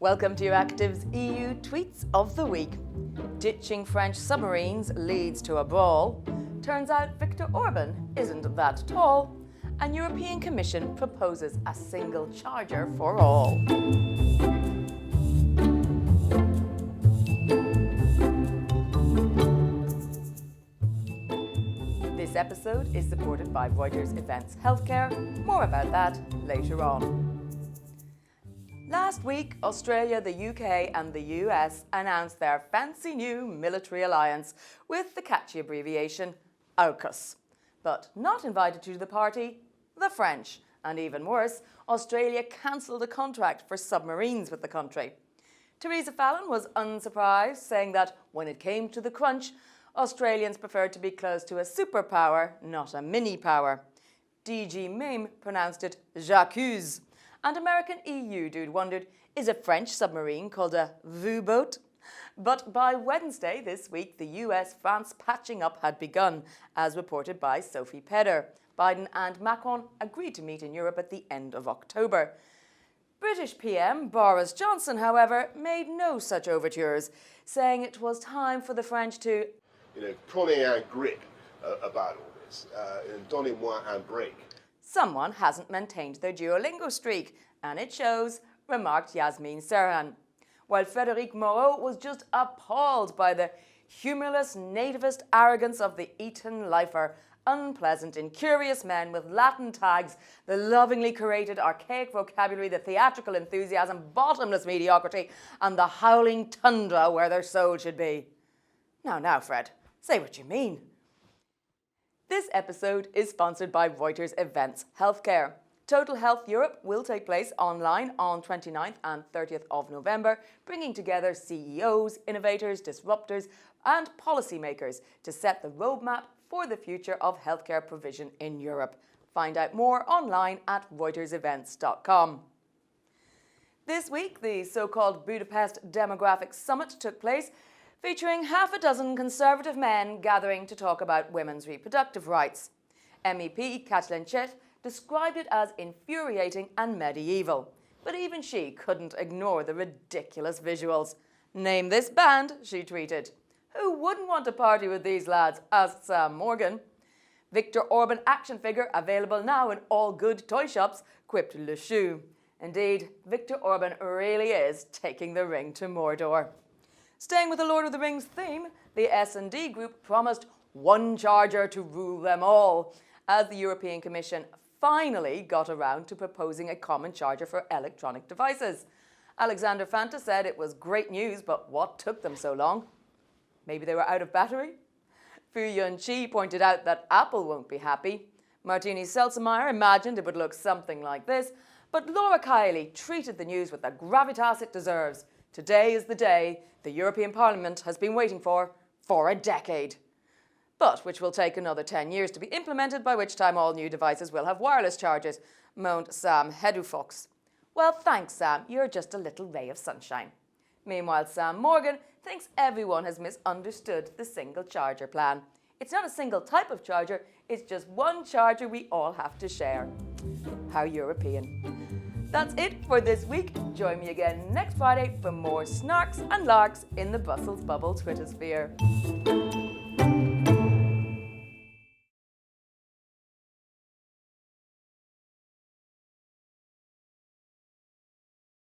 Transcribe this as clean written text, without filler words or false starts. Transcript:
Welcome to Euractiv's EU Tweets of the Week. Ditching French submarines leads to a brawl. Turns out Viktor Orban isn't that tall. And European Commission proposes a single charger for all. This episode is supported by Reuters Events Healthcare. More about that later on. Last week, Australia, the UK and the US announced their fancy new military alliance with the catchy abbreviation AUKUS. But not invited to the party, the French. And even worse, Australia cancelled a contract for submarines with the country. Theresa Fallon was unsurprised, saying that when it came to the crunch, Australians preferred to be close to a superpower, not a mini-power. DG Mame pronounced it j'accuse. And American EU dude wondered, is a French submarine called a U-boat? But by Wednesday this week, the US-France patching up had begun, as reported by Sophie Pedder. Biden and Macron agreed to meet in Europe at the end of October. British PM Boris Johnson, however, made no such overtures, saying it was time for the French to, prenez un grip about all this, and donnez-moi un break. Someone hasn't maintained their Duolingo streak, and it shows, remarked Yasmin Serhan. While Frédéric Moreau was just appalled by the humorless nativist arrogance of the Eton lifer, unpleasant, incurious men with Latin tags, the lovingly curated archaic vocabulary, the theatrical enthusiasm, bottomless mediocrity, and the howling tundra where their soul should be. Now, Fred, say what you mean. This episode is sponsored by Reuters Events Healthcare. Total Health Europe will take place online on 29th and 30th of November, bringing together CEOs, innovators, disruptors, and policymakers to set the roadmap for the future of healthcare provision in Europe. Find out more online at reutersevents.com. This week, the so-called Budapest Demographic Summit took place, featuring half a dozen Conservative men gathering to talk about women's reproductive rights. MEP Katalin Chet described it as infuriating and medieval, but even she couldn't ignore the ridiculous visuals. "Name this band," she tweeted. "Who wouldn't want to party with these lads?" asked Sam Morgan. "Viktor Orban action figure available now in all good toy shops," quipped Le Chou. Indeed, Viktor Orban really is taking the ring to Mordor. Staying with the Lord of the Rings theme, the S&D group promised one charger to rule them all, as the European Commission finally got around to proposing a common charger for electronic devices. Alexander Fanta said it was great news, but what took them so long? Maybe they were out of battery? Fu Yunqi pointed out that Apple won't be happy. Martini Seltzemeyer imagined it would look something like this, but Laura Kiley treated the news with the gravitas it deserves. Today is the day the European Parliament has been waiting for a decade. But which will take another 10 years to be implemented, by which time all new devices will have wireless chargers, moaned Sam Hedufox. Well, thanks, Sam. You're just a little ray of sunshine. Meanwhile, Sam Morgan thinks everyone has misunderstood the single charger plan. It's not a single type of charger, it's just one charger we all have to share. How European. That's it for this week. Join me again next Friday for more snarks and larks in the Brussels bubble Twitter sphere.